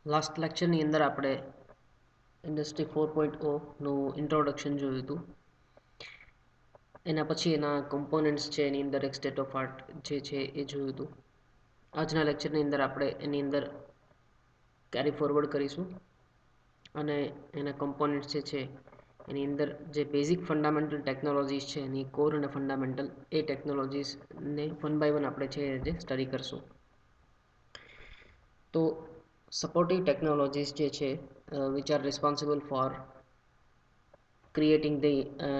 Last લેક્ચરની અંદર આપણે industry 4.0નું introduction જોયું હતું. એના પછી એના કમ્પોનન્ટ્સ છે, એની અંદર એક સ્ટેટ ઓફ આર્ટ જે છે એ જોયું હતું. આજના લેક્ચરની અંદર આપણે એની અંદર કેરી ફોરવર્ડ કરીશું અને એના કમ્પોનન્ટ્સ જે છે એની અંદર જે બેઝિક ફંડામેન્ટલ ટેકનોલોજીસ છે એની કોર અને ફંડામેન્ટલ એ ટેકનોલોજીસને વન બાય વન આપણે છે જે સ્ટડી કરશું. તો supportive technologies જે છે which are responsible for creating the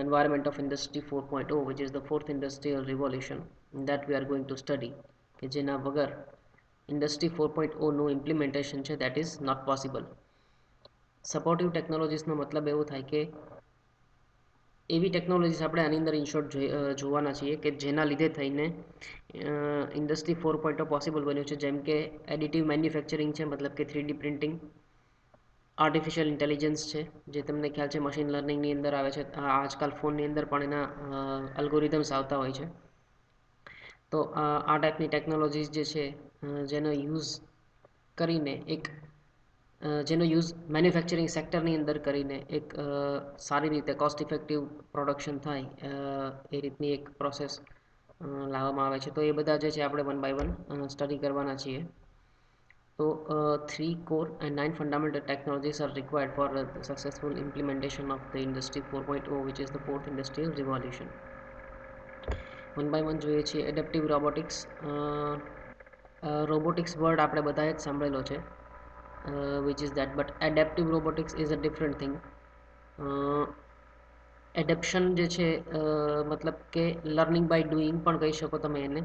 environment of industry 4.0 which is the fourth industrial revolution that we are going to study કે જેના વગર industry 4.0 નું implementation છે that is not possible. supportive technologies નો મતલબ એવો થાય કે એવી ટેકનોલોજીસ આપણે આની અંદર ઇનશોર્ટ જોવાના છીએ કે જેના લીધે થઈને ઇન્ડસ્ટ્રી 4.0 પોસિબલ બન્યું છે, જેમ કે એડિટિવ મેન્યુફેક્ચરિંગ છે, મતલબ કે 3D પ્રિન્ટિંગ, આર્ટિફિશિયલ ઇન્ટેલિજન્સ છે જે તમને ખ્યાલ છે મશીન લર્નિંગની અંદર આવે છે. આજકાલ ફોનની અંદર પણ એના અલ્ગોરિધમ્સ આવતા હોય છે. તો આ ટાઈપની ટેકનોલોજીસ જે છે જેનો યુઝ કરીને જેનો યુઝ મેન્યુફેક્ચરિંગ સેક્ટરની અંદર કરીને એક સારી રીતે કોસ્ટ ઇફેક્ટિવ પ્રોડક્શન થાય એ રીતની એક પ્રોસેસ લાવવામાં આવે છે. તો એ બધા જે છે આપણે વન બાય વન સ્ટડી કરવાના છીએ. So, 3 core and 9 fundamental technologies are required for the successful implementation of the Industry 4.0, which is the fourth industrial revolution. One by one જોઈએ છીએ એડેપ્ટિવ રોબોટિક્સ. રોબોટિક્સ વર્ડ આપણે બધાએ જ સાંભળેલો છે, which is that, but adaptive robotics is a different thing. એડેપ્શન જે છે મતલબ કે લર્નિંગ બાય ડુઈંગ પણ કહી શકો તમે એને.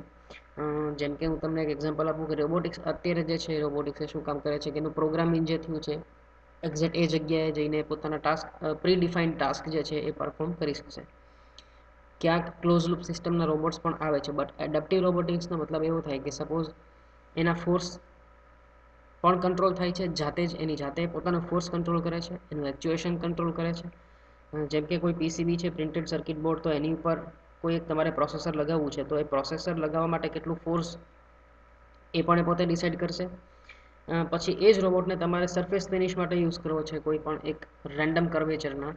જેમ કે હું તમને એક એક્ઝામ્પલ આપું કે રોબોટિક્સ અત્યારે જે છે રોબોટિક્સ શું કામ કરે છે કે એનું પ્રોગ્રામિંગ જે થયું છે એક્ઝેક્ટ એ જગ્યાએ જઈને પોતાના ટાસ્ક પ્રી ટાસ્ક જે છે એ પરફોર્મ કરી શકશે. ક્યાંક ક્લોઝ લૂપ સિસ્ટમના રોબોટ્સ પણ આવે છે, બટ એડેપ્ટિવ રોબોટિક્સનો મતલબ એવો થાય કે સપોઝ એના ફોર્સ પણ કંટ્રોલ થાય છે, જાતે જ એની જાતે પોતાનો ફોર્સ કંટ્રોલ કરે છે, એનું એક્ચ્યુએશન કંટ્રોલ કરે છે. જેમ કે કોઈ પીસીબી છે, પ્રિન્ટેડ સર્કિટ બોર્ડ, તો એની ઉપર કોઈ એક તમારે પ્રોસેસર લગાવવું છે, તો એ પ્રોસેસર લગાવવા માટે કેટલું ફોર્સ એ પણ એ પોતે ડિસાઇડ કરશે. પછી એ જ રોબોટને તમારે સરફેસ ફિનિશ માટે યુઝ કરવો છે કોઈ પણ એક રેન્ડમ કર્વેચરના,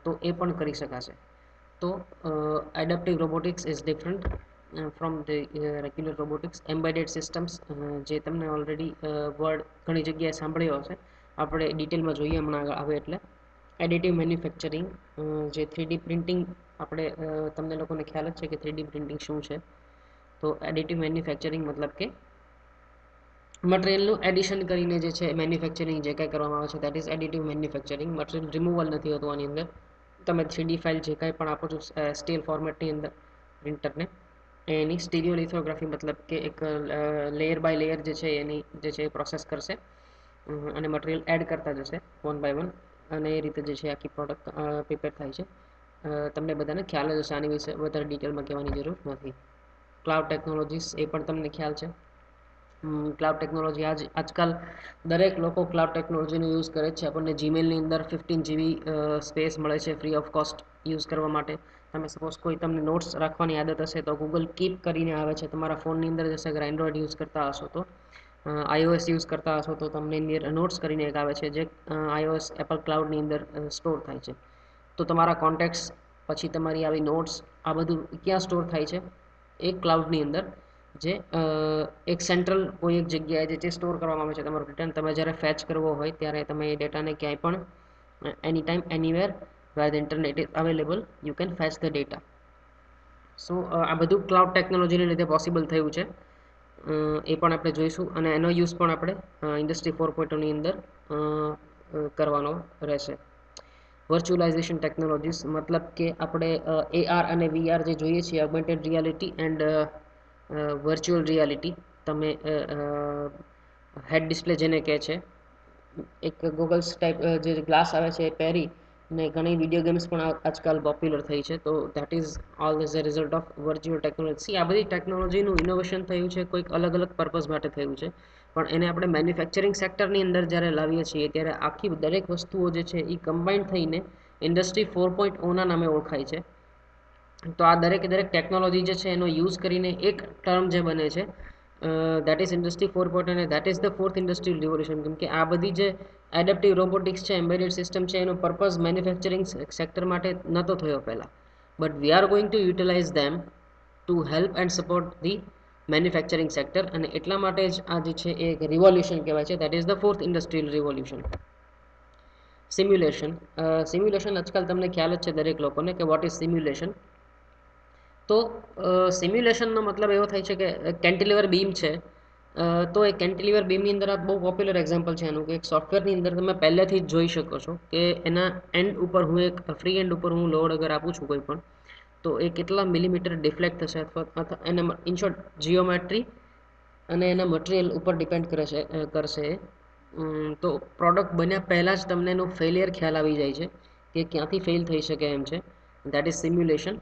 તો એ પણ કરી શકાશે. તો adaptive robotics is different from the regular robotics. Embedded systems જે તમને ઓલરેડી વર્ડ ઘણી જગ્યાએ સાંભળ્યો હશે, આપણે ડિટેલમાં જોઈએ હમણાં આગળ આવે એટલે. એડિટિવ મેન્યુફેક્ચરિંગ જે 3D પ્રિન્ટિંગ, આપણે તમને લોકોને ખ્યાલ જ છે કે 3D પ્રિન્ટિંગ શું છે. તો એડિટિવ મેન્યુફેક્ચરિંગ મતલબ કે મટીરિયલનું એડિશન કરીને જે છે મેન્યુફેક્ચરિંગ જે કાંઈ કરવામાં આવે છે that is additive manufacturing. Material removal નથી હોતું આની અંદર. તમે 3D ફાઇલ જે કાંઈ પણ આપો છો સ્ટીલ ફોર્મેટની અંદર પ્રિન્ટરને, એની સ્ટીરિયો લિથોગ્રાફી મતલબ કે એક લેયર બાય લેયર જે છે એની જે છે એ પ્રોસેસ કરશે અને મટીરિયલ એડ કરતા જશે વન બાય વન, અને એ રીતે જે છે આખી પ્રોડક્ટ પ્રિપેર થાય છે. તમને બધાને ખ્યાલ જ હશે, આની વિશે વધારે ડિટેલમાં કહેવાની જરૂર નથી. ક્લાઉડ ટેકનોલોજીસ એ પણ તમને ખ્યાલ છે. ક્લાઉડ ટેકનોલોજી આજકાલ દરેક લોકો ક્લાઉડ ટેકનોલોજીનો યુઝ કરે છે. આપણને જીમેલની અંદર 15 GB સ્પેસ મળે છે ફ્રી ઓફ કોસ્ટ યુઝ કરવા માટે. તમે સપોઝ કોઈ તમને નોટ્સ રાખવાની આદત હશે તો ગૂગલ કીપ કરીને આવે છે તમારા ફોનની અંદર જશે. અગર એન્ડ્રોઈડ યુઝ કરતા હશો તો, iOS યુઝ કરતા હશો તો તમને એની અંદર નોટ્સ કરીને એક આવે છે જે iOS એપલ ક્લાઉડની અંદર સ્ટોર થાય છે. તો તમારા કોન્ટેક્ટ્સ, પછી તમારી આવી નોટ્સ, આ બધું ક્યાં સ્ટોર થાય છે? એક ક્લાઉડની અંદર, જે એક સેન્ટ્રલ કોઈ એક જગ્યાએ જે સ્ટોર કરવામાં આવે છે. તમારો ડેટા તમે જ્યારે ફેચ કરવો હોય ત્યારે તમે એ ડેટાને ક્યાંય પણ any time anywhere where the internet is available you can fetch the data. So આ બધું ક્લાઉડ ટેકનોલોજીને લીધે પોસિબલ થયું છે. એ પણ આપણે જોઈશું અને એનો યુઝ પણ આપણે ઇન્ડસ્ટ્રી 4.0ની અંદર કરવાનો રહેશે. વર્ચ્યુઅલાઇઝેશન ટેકનોલોજીસ મતલબ કે આપણે AR અને VR જે જોઈએ છીએ, augmented reality and virtual reality, તમે હેડ ડિસ્પ્લે જેને કહે છે, એક ગોગલ્સ ટાઈપ જે ગ્લાસ આવે છે એ પહેરી ને ઘણી વિડીયો ગેમ્સ પણ આજકાલ પોપ્યુલર થઈ છે. તો that is all as a result of virtual technology. આ બધી ટેકનોલોજીનું ઇનોવેશન થયું છે, કોઈક અલગ અલગ પર્પઝ માટે થયું છે, પણ એને આપણે મેન્યુફેક્ચરિંગ સેક્ટરની અંદર જ્યારે લાવીએ છીએ ત્યારે આખી દરેક વસ્તુઓ જે છે એ કમ્બાઈન થઈને ઇન્ડસ્ટ્રી 4.0ના નામે ઓળખાય છે. તો આ દરેક ટેકનોલોજી જે છે એનો યુઝ કરીને એક ટર્મ જે બને છે દેટ ઇઝ ઇન્ડસ્ટ્રી 4.0 અને that is the fourth industrial revolution. કેમ કે આ બધી જે એડેપ્ટિવ રોબોટિક્સ છે, એમ્બેડેડ સિસ્ટમ છે, એનો પર્પઝ મેન્યુફેક્ચરિંગ સેક્ટર માટે નહોતો થયો પહેલાં, but we are going to utilise them to help and support the manufacturing sector. અને એટલા માટે જ આ જે છે એ એક રિવોલ્યુશન કહેવાય છે. That is the fourth industrial revolution. Simulation. Simulation આજકાલ તમને ખ્યાલ જ છે દરેક લોકોને કે વોટ ઇઝ સિમ્યુલેશન. તો સિમ્યુલેશનનો મતલબ એવો થાય છે કે કેન્ટિલિવર બીમ છે, તો એ કેન્ટિલિવર બીમની અંદર આ બહુ પોપ્યુલર એક્ઝામ્પલ છે એનું, કે એક સોફ્ટવેરની અંદર તમે પહેલેથી જ જોઈ શકો છો કે એના એન્ડ ઉપર હું એક ફ્રી એન્ડ ઉપર હું લોડ અગર આપું છું કોઈ પણ, તો એ કેટલા મિલીમીટર ડિફ્લેક્ટ થશે અથવા એના ઇન શોર્ટ જીઓમેટ્રી અને એના મટીરિયલ ઉપર ડિપેન્ડ કરશે. તો પ્રોડક્ટ બન્યા પહેલાં જ તમને એનું ફેલિયર ખ્યાલ આવી જાય છે કે ક્યાંથી ફેલ થઈ શકે એમ છે. That is simulation.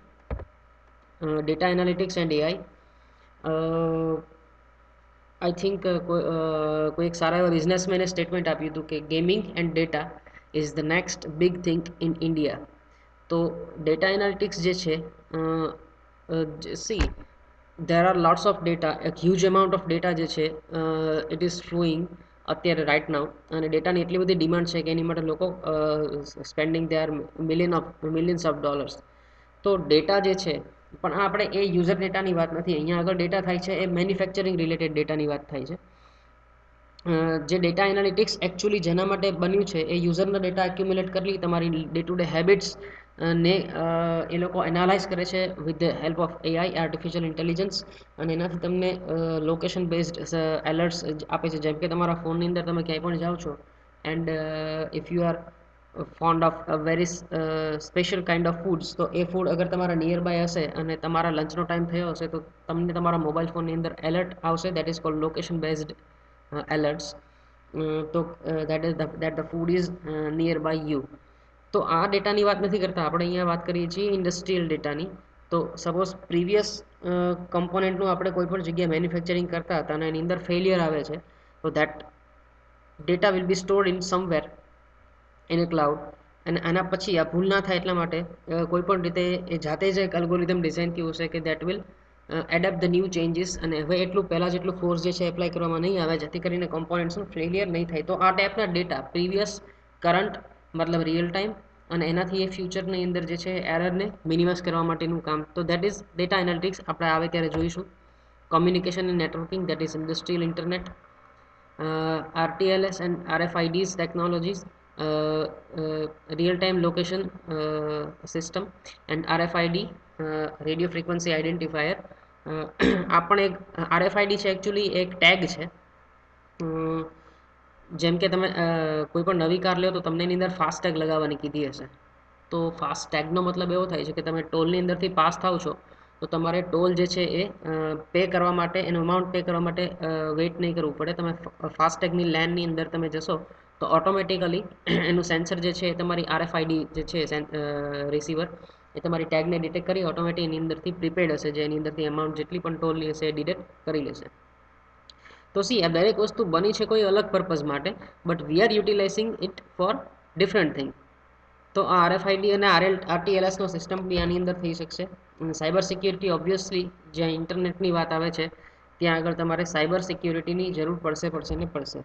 Data analytics and AI. I think કોઈ એક સારા એવા બિઝનેસમેને સ્ટેટમેન્ટ આપ્યું હતું કે gaming and data is the next big thing in India. તો ડેટા એનાલિટિક્સ જે છે, C there are lots of data, a huge amount of data જે છે it is flowing અત્યારે રાઇટ નાઉ, અને ડેટાની એટલી બધી ડિમાન્ડ છે કે એની માટે લોકો spending they are millions of dollars. તો ડેટા જે છે, પણ આપણે એ યુઝર ડેટાની વાત નથી, અહીંયા આગળ ડેટા થાય છે એ મેન્યુફેક્ચરિંગ રિલેટેડ ડેટાની વાત થાય છે. જે ડેટા એનાલિટિક્સ એકચ્યુઅલી જેના માટે બન્યું છે એ યુઝરના ડેટા એક્યુમ્યુલેટ કરી તમારી ડે ટુ ડે હેબિટ્સ ને એ લોકો એનાલાઇઝ કરે છે with the help of AI, artificial intelligence, અને એનાથી તમને લોકેશન બેઝડ એલર્ટ્સ આપે છે. જેમ કે તમારા ફોનની અંદર તમે ક્યાંય પણ જાઓ છો and if you are found of very special kind of foods, તો એ ફૂડ અગર તમારા નિયર બાય હશે અને તમારા લંચનો ટાઈમ થયો હશે, તો તમને તમારા મોબાઈલ ફોનની અંદર એલર્ટ આવશે. That is called location based alerts. તો that the food is nearby you. તો આ ડેટાની વાત નથી કરતા આપણે, અહીંયા વાત કરીએ છીએ ઇન્ડસ્ટ્રીયલ ડેટાની. તો સપોઝ પ્રીવિયસ કમ્પોનેન્ટનું આપણે કોઈ પણ જગ્યાએ મેન્યુફેક્ચરિંગ કરતા હતા અને એની અંદર ફેલિયર આવે છે, તો that data will be stored in somewhere in A cloud. અને આના પછી આ ભૂલ ના થાય એટલા માટે કોઈ પણ રીતે એ જાતે જ એક અલ્ગોરિધમ ડિઝાઇન થયું હશે કે that will adept the new changes, અને હવે એટલું પહેલાં જેટલું ફોર્સ જે છે એપ્લાય કરવામાં નહીં આવે, જેથી કરીને કોમ્પોનન્ટ્સનું ફેલિયર નહીં થાય. તો આ ટાઈપના ડેટા પ્રીવિયસ, કરંટ મતલબ રિયલ ટાઈમ, અને એનાથી એ ફ્યુચરની અંદર જે છે એરરને મિનિમાઇઝ કરવા માટેનું કામ. તો દેટ ઇઝ ડેટા એનાલિટિક્સ. આપણે આવે ત્યારે જોઈશું. Communication and networking, that is industrial internet. RTLS and RFIDs technologies, real-time location system, and RFID, radio frequency identifier. આ પણ એક RFID છે, એકચ્યુઅલી એક ટેગ છે. જેમ કે તમે કોઈ પણ નવી કાર લો તો તમને એની અંદર ફાસ્ટ ટેગ લગાવવાની કીધી હશે. તો ફાસ્ટ ટેગનો મતલબ એવો થાય છે કે તમે ટોલની અંદરથી પાસ થાવ છો, તો તમારે ટોલ જે છે એ પે કરવા માટે, એનું અમાઉન્ટ પે કરવા માટે વેઇટ નહીં કરવું પડે. તમે ફાસ્ટેગની લેનની અંદર તમે જશો તો ઓટોમેટિકલી એનું સેન્સર જે છે એ તમારી RFID જે છે રિસીવર એ તમારી ટેગને ડિટેક્ટ કરી ઓટોમેટિક એની અંદરથી પ્રીપેડ હશે, જે એની અંદરથી અમાઉન્ટ જેટલી પણ ટોલની હશે એ ડિટેક્ટ કરી લેશે. તો સી આ દરેક વસ્તુ બની છે કોઈ અલગ પર્પઝ માટે, but we are utilizing it for different thing. તો આ RFID અને RTLSનો સિસ્ટમ બી આની અંદર થઈ શકશે. સાયબર સિક્યુરિટી ઓબ્વિયસલી જ્યાં ઇન્ટરનેટની વાત આવે છે ત્યાં આગળ તમારે સાયબર સિક્યુરિટીની જરૂર પડશે.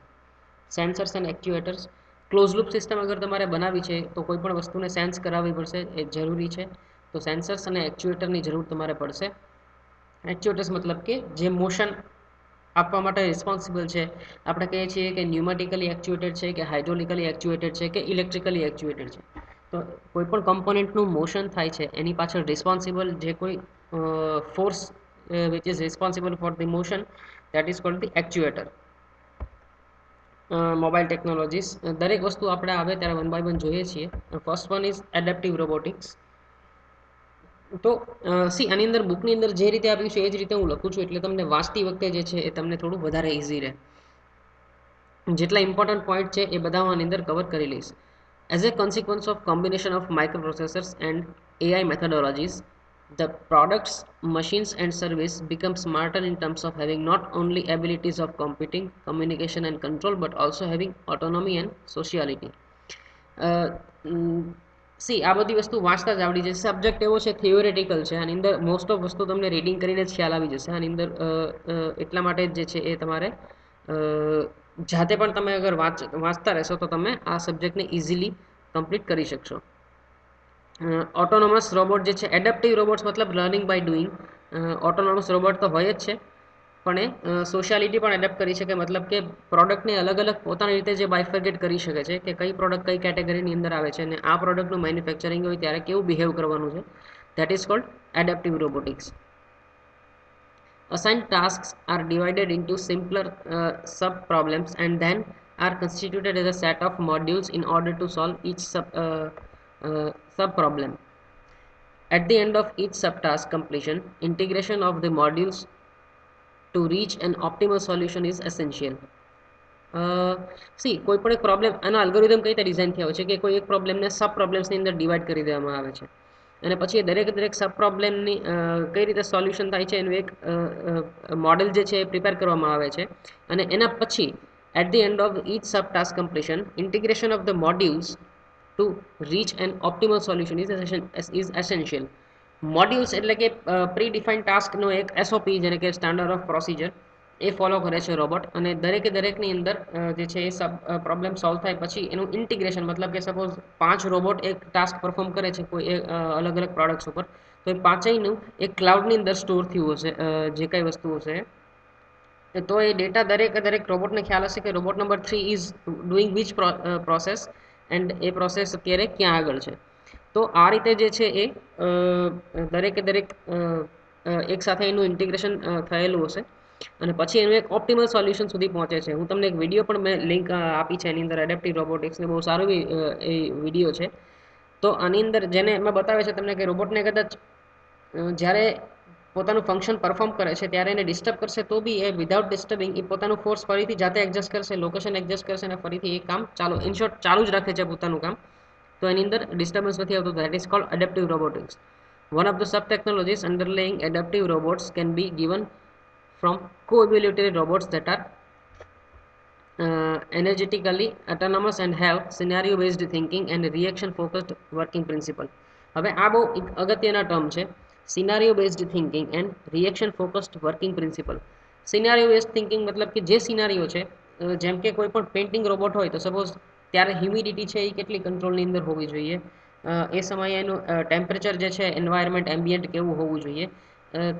Sensors and actuators. Close loop system અગર તમારે બનાવવી છે તો કોઈ પણ વસ્તુને સેન્સ કરાવવી પડશે, એ જરૂરી છે. તો સેન્સર્સ અને એક્ચ્યુએટરની જરૂર તમારે પડશે. એક્ચ્યુએટર્સ મતલબ કે જે મોશન આપવા માટે રિસ્પોન્સિબલ છે. આપણે કહીએ છીએ કે ન્યુમેટિકલી એક્ચ્યુએટેડ છે, કે હાઇડ્રોલિકલી એક્ચ્યુએટેડ છે, કે ઇલેક્ટ્રિકલી એક્ચ્યુએટેડ છે. તો કોઈ પણ કમ્પોનન્ટનું મોશન થાય છે એની પાછળ રિસ્પોન્સિબલ જે કોઈ force which is responsible for the motion, that is called the actuator. Mobile technologies. દરેક વસ્તુ આપણે આવે ત્યારે વન બાય વન જોઈએ છીએ. First one is adaptive robotics. તો સી આની અંદર બુકની અંદર જે રીતે આપ્યું છે એ જ રીતે હું લખું છું, એટલે તમને વાંચતી વખતે જે છે એ તમને થોડું વધારે ઇઝી રહે. જેટલા ઇમ્પોર્ટન્ટ પોઈન્ટ છે એ બધા હું આની અંદર કવર કરી લઈશ. As a consequence of combination of microprocessors and AI methodologies, the products, machines and service become smarter in terms of having not only abilities of computing, communication and control, but also having autonomy and sociality. C આ બધી વસ્તુ વાંચતા જ આવડી જશે. Subject એવો છે theoretical છે, આની અંદર મોસ્ટ ઓફ વસ્તુ તમને રીડિંગ કરીને જ ખ્યાલ આવી જશે. આની અંદર એટલા માટે જે છે એ તમારે જાતે પણ તમે અગર વાંચતા રહેશો તો તમે આ સબ્જેક્ટને ઇઝીલી કમ્પ્લીટ કરી શકશો. ઓટોનોમસ રોબોટ જે છે, એડેપ્ટિવ રોબોટ્સ મતલબ learning by doing. Autonomous robot તો હોય જ છે, પણ એ સોશિયાલિટી પણ એડેપ્ટ કરી શકે, મતલબ કે પ્રોડક્ટને અલગ અલગ પોતાની રીતે જે બાયફર્ગેટ કરી શકે છે કે કઈ પ્રોડક્ટ કઈ કેટેગરીની અંદર આવે છે અને આ પ્રોડક્ટનું મેન્યુફેક્ચરિંગ હોય ત્યારે કેવું બિહેવ કરવાનું છે. That is called adaptive robotics. Assigned tasks are divided into simpler sub-problems and then are constituted as a set of modules in order to solve each sub-problem. At the end of each subtask completion, integration of the modules to reach an optimal solution is essential. કોઈ પણ એક problem, આનો algorithm કઈ રીતે design થયો છે કે કોઈ એક પ્રોબ્લેમને સબ પ્રોબ્લેમ્સની અંદર ડિવાઈડ કરી દેવામાં આવે છે અને પછી એ દરેક સબ પ્રોબ્લેમની કઈ રીતે સોલ્યુશન થાય છે એનું એક મોડેલ જે છે એ પ્રિપેર કરવામાં આવે છે અને એના પછી at the end of each sub task completion integration of the modules to reach an optimal solution is essential. Modules એટલે કે પ્રી ડિફાઇન્ડ ટાસ્કનો એક એસઓપી જેને કે સ્ટાન્ડર્ડ ઓફ પ્રોસિજર એ ફોલો કરે છે રોબોટ અને દરેકની અંદર જે છે એ સબ પ્રોબ્લેમ સોલ્વ થાય પછી એનું ઇન્ટિગ્રેશન, મતલબ કે સપોઝ 5 રોબોટ એક ટાસ્ક પરફોર્મ કરે છે કોઈ અલગ અલગ પ્રોડક્ટ્સ ઉપર, તો એ પાંચેયનું એક ક્લાઉડની અંદર સ્ટોર થયું હશે જે કઈ વસ્તુઓ છે. તો એ ડેટા દરેક રોબોટને ખ્યાલ હશે કે robot number 3 is doing which process and A process અત્યારે ક્યાં આગળ છે. તો આ રીતે જે છે એ દરેક એક સાથે એનું ઇન્ટિગ્રેશન થયેલું હશે અને પછી એનું એક ઓપ્ટિમલ સોલ્યુશન સુધી પહોંચે છે. હું તમને એક વિડીયો પણ મેં લિંક આપી છે એની અંદર, એડેપ્ટિવ રોબોટિક્સને બહુ સારું એ વિડીયો છે. તો આની અંદર જેને એમાં બતાવે છે તમને કે રોબોટને કદાચ જ્યારે પોતાનું ફંક્શન પરફોર્મ કરે છે ત્યારે એને ડિસ્ટર્બ કરશે તો બી એ વિધાઉટ ડિસ્ટર્બિંગ એ પોતાનું ફોર્સ ફરીથી જાતે એડજસ્ટ કરશે, લોકેશન એડજસ્ટ કરશે અને ફરીથી એ કામ ઇન શોર્ટ ચાલુ જ રાખે છે પોતાનું કામ. તો એની અંદર ડિસ્ટર્બન્સ નથી આવતું. That is called adaptive robotics. One of the sub-technologies underlying adaptive robots can be given from co-evolutionary robots that are energetically autonomous and have scenario-based thinking and reaction-focused working principle. હવે આ બહુ અગત્યના term છે, સિનારીઓ based thinking and reaction focused working principal. સિનારીઓ based thinking મતલબ કે જે સિનારીઓ છે, જેમ કે કોઈ પણ પેઇન્ટિંગ રોબોટ હોય તો સપોઝ ત્યારે હ્યુમિડિટી છે એ કેટલી કંટ્રોલની અંદર હોવી જોઈએ, એ સમયે એનું ટેમ્પરેચર જે છે એન્વાયરમેન્ટ એમ્બિયન્ટ કેવું હોવું જોઈએ,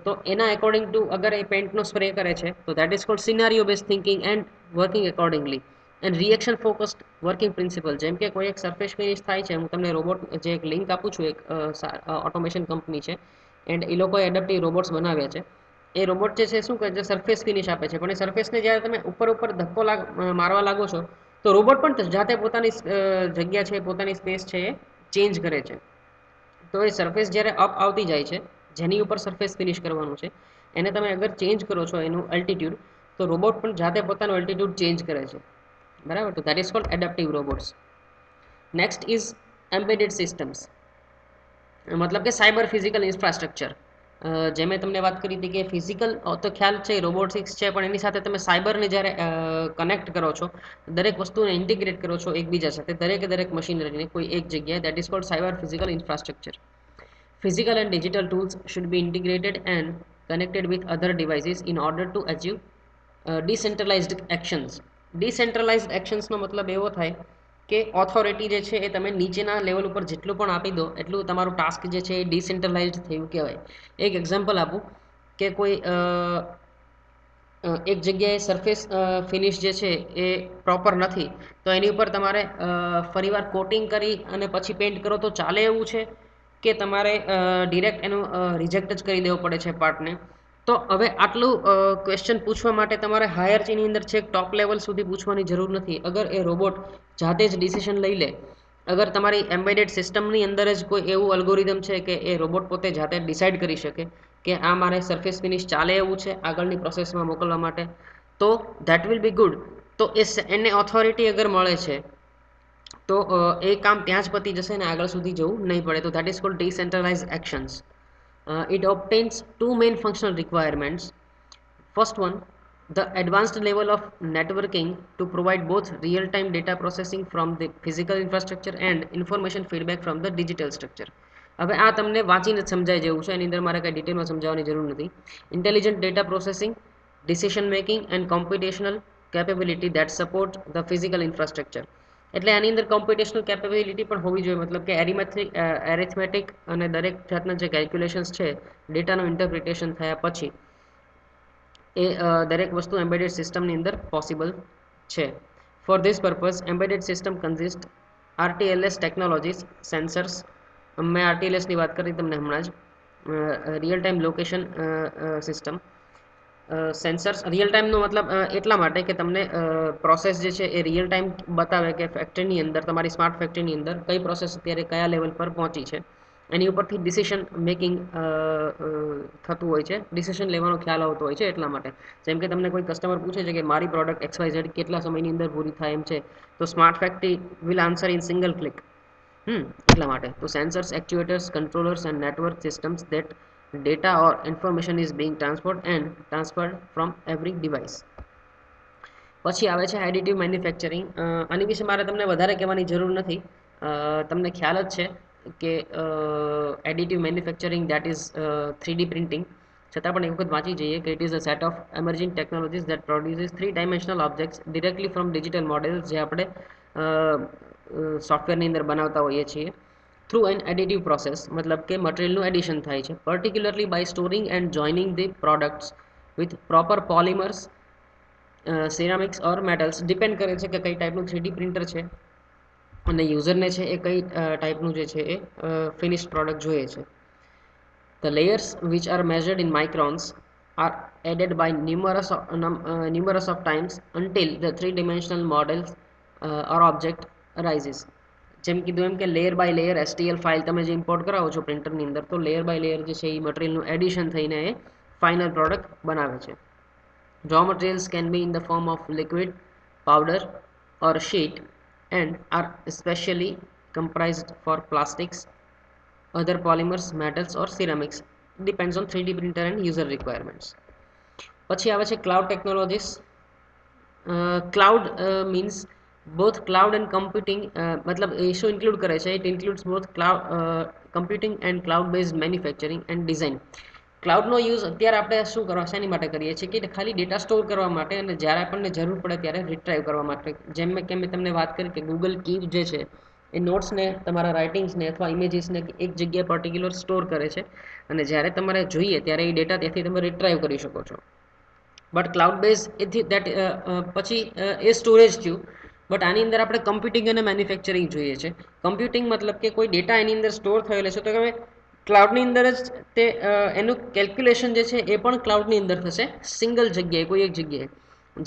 તો એના એકોર્ડિંગ ટુ અગર એ પેઇન્ટનો સ્પ્રે કરે છે તો that is called સિનારીઓ based thinking and working accordingly. And reaction focused working principal, જેમ કે કોઈ એક સરફેસ ફિનિશ થાય છે, હું તમને રોબોટ જે એક લિંક આપું છું, એક ઓટોમેશન કંપની છે એન્ડ એ લોકોએ એડેપ્ટિવ રોબોટ્સ બનાવ્યા છે. એ રોબોટ જે છે શું કરે છે, સરફેસ ફિનિશ આપે છે, પણ એ સરફેસને જ્યારે તમે ઉપર ધક્કો મારવા લાગો છો તો રોબોટ પણ જાતે પોતાની જગ્યા છે, પોતાની સ્પેસ છે એ ચેન્જ કરે છે. તો એ સરફેસ જ્યારે અપ આવતી જાય છે, જેની ઉપર સરફેસ ફિનિશ કરવાનું છે, એને તમે અગર ચેન્જ કરો છો એનું અલ્ટિટ્યૂડ, તો રોબોટ પણ જાતે પોતાનું અલ્ટિટ્યૂડ ચેન્જ કરે છે. બરાબર, તો that is called adaptive robots. Next is embedded systems, મતલબ કે સાયબર ફિઝિકલ ઇન્ફ્રાસ્ટ્રક્ચર. જે મેં તમને વાત કરી હતી કે ફિઝિકલ તો ખ્યાલ છે રોબોટિક્સ છે, પણ એની સાથે તમે સાયબરને જ્યારે કનેક્ટ કરો છો, દરેક વસ્તુને ઇન્ટિગ્રેટ કરો છો એકબીજા સાથે, દરેક મશીનરીને કોઈ એક જગ્યાએ, that is called cyber physical infrastructure. Physical and digital tools should be integrated and connected with other devices in order to achieve decentralized actions. Decentralized actions નો મતલબ એવો થાય કે ઓથોરિટી જે છે એ તમે નીચેના લેવલ ઉપર જેટલું પણ આપી દો એટલું તમારું ટાસ્ક જે છે એ ડિસેન્ટ્રલાઇઝ્ડ થયું કહેવાય. એક એક્ઝામ્પલ આપું કે કોઈ એક જગ્યાએ સરફેસ ફિનિશ જે છે એ પ્રોપર નથી, તો એની ઉપર તમારે ફરીવાર કોટિંગ કરી અને પછી પેઇન્ટ કરો તો ચાલે એવું છે કે તમારે ડિરેક્ટ એનું રિજેક્ટ જ કરી દેવો પડે છે પાર્ટને. તો હવે આટલું ક્વેશ્ચન પૂછવા માટે તમારે હાયરચીની અંદર છેક ટોપ લેવલ સુધી પૂછવાની જરૂર નથી. અગર એ રોબોટ જાતે જ ડિસિઝન લઈ લે, અગર તમારી એમ્બેડેડ સિસ્ટમની અંદર જ કોઈ એવું અલ્ગોરિધમ છે કે એ રોબોટ પોતે જાતે ડિસાઇડ કરી શકે કે આ મારે સરફેસ ફિનિશ ચાલે એવું છે આગળની પ્રોસેસમાં મોકલવા માટે, તો ધેટ વિલ બી ગુડ. તો એને ઓથોરિટી અગર મળે છે તો એ કામ ત્યાં જ પતી જશે ને આગળ સુધી જવું નહીં પડે. તો that is called decentralise actions. It obtains two main functional requirements. First one, The advanced level of networking to provide both real-time data processing from the physical infrastructure and information feedback from the digital structure. હવે આ તમને વાંચીને સમજાઈ જેવું છે, એની અંદર મારે કંઈ ડિટેલમાં સમજાવવાની જરૂર નથી. Intelligent data processing, decision making and computational capability that support the physical infrastructure. એટલે આની અંદર કોમ્પ્યુટેશનલ કેપેબિલિટી પણ હોવી જોઈએ, મતલબ કે એરિથમેટિક અને દરેક જાતના જે કેલ્ક્યુલેશન્સ છે ડેટાનું ઇન્ટરપ્રિટેશન થયા પછી એ દરેક વસ્તુ એમ્બેડેડ સિસ્ટમની અંદર પોસિબલ છે. For this purpose embedded system consist RTLS technologies, sensors, મેં આરટીએલએસની વાત કરી તમને હમણાં જ, real time location system. Sensors real ટાઈમનો મતલબ એટલા માટે કે તમને પ્રોસેસ જે છે એ રિયલ ટાઈમ બતાવે કે ફેક્ટરીની અંદર, તમારી સ્માર્ટ ફેક્ટરીની અંદર કઈ પ્રોસેસ અત્યારે કયા લેવલ પર પહોંચી છે. એની ઉપરથી ડિસિશન મેકિંગ થતું હોય છે, ડિસિશન લેવાનો ખ્યાલ આવતો હોય છે. એટલા માટે જેમ કે તમને કોઈ કસ્ટમર પૂછે છે કે મારી પ્રોડક્ટ XYZ કેટલા સમયની અંદર પૂરી થાય એમ છે, તો smart factory will answer in single click. એટલા માટે તો sensors, actuators, controllers and network systems that data or information is being transferred from every device. પછી આવે છે એડિટિવ મેન્યુફેક્ચરિંગ. આની વિશે મારે તમને વધારે કહેવાની જરૂર નથી, તમને ખ્યાલ જ છે કે additive manufacturing that is 3D printing. છતાં પણ એક વખત વાંચી જઈએ કે it is a set of emerging technologies that produces 3 dimensional objects directly from digital models, જે આપણે સોફ્ટવેરની અંદર બનાવતા હોઈએ છીએ થ્રુ એન એડિટિવ પ્રોસેસ. મતલબ કે મટીરિયલનું એડિશન થાય છે, particularly by storing and joining the products with proper polymers, ceramics or metals. Depend કરે છે કે કઈ ટાઈપનું 3D પ્રિન્ટર છે અને યુઝરને છે એ કઈ ટાઈપનું જે છે એ ફિનિશ પ્રોડક્ટ જોઈએ છે. The layers, which are measured in microns, are added by numerous of times until the three-dimensional models or object arises. જેમ કીધું એમ કે layer by layer STL file તમે જે ઇમ્પોર્ટ કરાવો છો પ્રિન્ટરની અંદર, તો લેયર બાય લેયર જે છે એ મટીરિયલનું એડિશન થઈને એ ફાઇનલ પ્રોડક્ટ બનાવે છે. Raw materials can be in the form of liquid, powder or sheet and are especially comprised for plastics, other polymers, metals or ceramics. Depends on 3D printer and user requirements. પછી આવે છે cloud technologies. Cloud means both cloud and computing, मतलब એ શું include કરે છે? It includes both cloud computing and cloud based manufacturing and design. ક્લાઉડનો use અત્યારે આપણે શું કરવા, શેની માટે કરીએ છીએ કે ખાલી ડેટા સ્ટોર કરવા માટે અને જ્યારે આપણને જરૂર પડે ત્યારે રિટ્રાઈવ કરવા માટે. જેમ મેં તમને વાત કરી કે ગૂગલ કીપ જે છે એ નોટ્સને, તમારા રાઇટિંગ્સને અથવા ઇમેજીસને એક જગ્યાએ પર્ટિક્યુલર સ્ટોર કરે છે અને જ્યારે તમારે જોઈએ ત્યારે એ ડેટા ત્યાંથી તમે રિટ્રાઈવ કરી શકો છો. બટ ક્લાઉડ બેઝ એથી દેટ પછી એ સ્ટોરેજ થયું. બટ આની અંદર આપણે કમ્પ્યુટિંગ અને મેન્યુફેક્ચરિંગ જોઈએ છે. કમ્પ્યુટિંગ મતલબ કે કોઈ ડેટા એની અંદર સ્ટોર થયેલો છે તો તમે ક્લાઉડની અંદર જ તે એનું કેલ્ક્યુલેશન જે છે એ પણ ક્લાઉડની અંદર થશે, સિંગલ જગ્યાએ, કોઈ એક જગ્યાએ.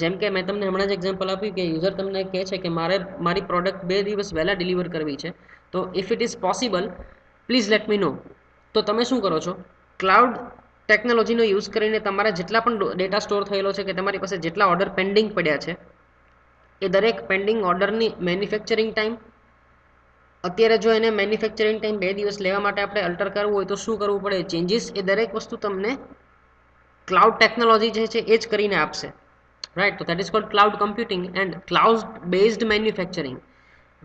જેમ કે મેં તમને હમણાં જ એક્ઝામ્પલ આપ્યું કે યુઝર તમને કહે છે કે મારી પ્રોડક્ટ 2 દિવસ વહેલા ડિલિવર કરવી છે, તો if it is possible please let me know. તો તમે શું કરો છો? ક્લાઉડ ટેકનોલોજીનો યુઝ કરીને તમારા જેટલા પણ ડેટા સ્ટોર થયેલો છે કે તમારી પાસે જેટલા ઓર્ડર પેન્ડિંગ પડ્યા છે એ દરેક પેન્ડિંગ ઓર્ડરની મેન્યુફેક્ચરિંગ ટાઈમ, અત્યારે જો એને મેન્યુફેક્ચરિંગ ટાઈમ 2 દિવસ લેવા માટે આપણે અલ્ટર કરવું હોય તો શું કરવું પડે, ચેન્જીસ, એ દરેક વસ્તુ તમને ક્લાઉડ ટેકનોલોજી જે છે એ જ કરીને આપશે. રાઈટ, તો that is called cloud computing and cloud based manufacturing.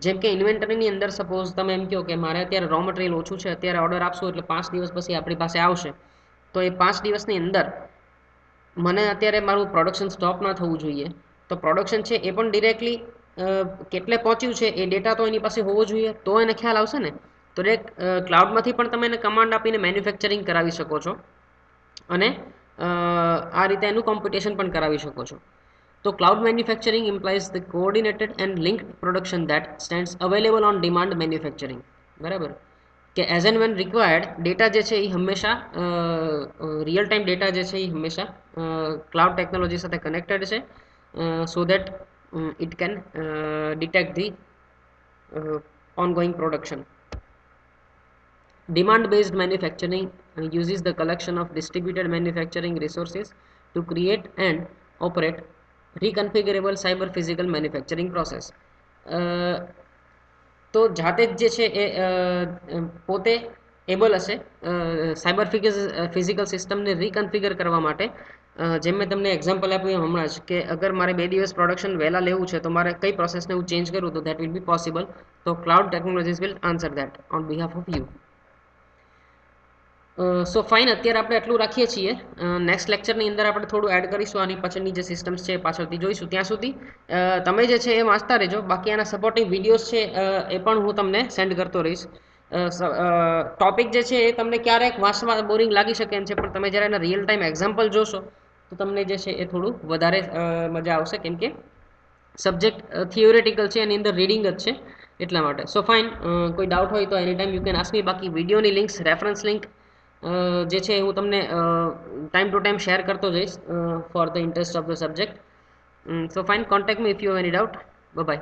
જેમ કે ઇન્વેન્ટરીની અંદર સપોઝ તમે એમ કહો કે મારે અત્યારે રો મટીરિયલ ઓછું છે, અત્યારે ઓર્ડર આપશો એટલે 5 દિવસ પછી આપણી પાસે આવશે, તો એ 5 દિવસની અંદર મને અત્યારે મારું પ્રોડક્શન સ્ટોપ ના થવું જોઈએ. તો પ્રોડક્શન છે એ પણ ડિરેક્ટલી કેટલે પહોંચ્યું છે એ ડેટા તો એની પાસે હોવો જોઈએ, તો એને ખ્યાલ આવશે ને. તો ક્લાઉડમાંથી પણ તમે એને કમાન્ડ આપીને મેન્યુફેક્ચરિંગ કરાવી શકો છો અને આ રીતે એનું કોમ્પિટિશન પણ કરાવી શકો છો. તો cloud manufacturing implies the coordinated and linked production that stands available on demand manufacturing. બરાબર, કે as and when required data જે છે એ હંમેશા રિયલ ટાઈમ ડેટા જે છે એ હંમેશા ક્લાઉડ ટેકનોલોજી સાથે કનેક્ટેડ છે, so that it can detect the ongoing production. Demand based manufacturing uses the collection of distributed manufacturing resources to create and operate reconfigurable cyber physical manufacturing process. તો જાતે જ જે છે એ પોતે એબલ હશે cyber physical સિસ્ટમને રીકન્ફિગર કરવા માટે જેમ મેં તમને એક્ઝામ્પલ આપ્યું હમણાં જ કે અગર મારે 2 દિવસ પ્રોડક્શન વહેલા લેવું છે તો મારે કઈ પ્રોસેસને હું ચેન્જ કરું તો દેટ વિલ બી પોસિબલ. તો cloud technologies will answer that on behalf of you. So fine, અત્યારે આપણે એટલું રાખીએ છીએ. નેક્સ્ટ લેક્ચરની અંદર આપણે થોડું એડ કરીશું આની પાછળની જે સિસ્ટમ્સ છે પાછળથી જોઈશું. ત્યાં સુધી તમે જે છે એ વાંચતા રહેજો. બાકી આના સપોર્ટિવ વિડીયોઝ છે એ પણ હું તમને સેન્ડ કરતો રહીશ. ટોપિક જે છે એ તમને ક્યારેક વાંચવામાં બોરિંગ લાગી શકે એમ છે, પણ તમે જ્યારે એના રિયલ ટાઈમ એક્ઝામ્પલ જોશો તો તમને જે છે એ થોડું વધારે મજા આવશે, કેમ કે સબ્જેક્ટ થિયોરેટિકલ છે, એની અંદર રીડિંગ જ છે એટલા માટે. સો ફાઇન, કોઈ ડાઉટ હોય તો any time you can ask me. બાકી વિડીયોની લિંક્સ, રેફરન્સ લિંક જે છે હું તમને ટાઈમ ટુ ટાઈમ શેર કરતો જઈશ for the interest of the subject. So fine, contact me if you have any doubt. By.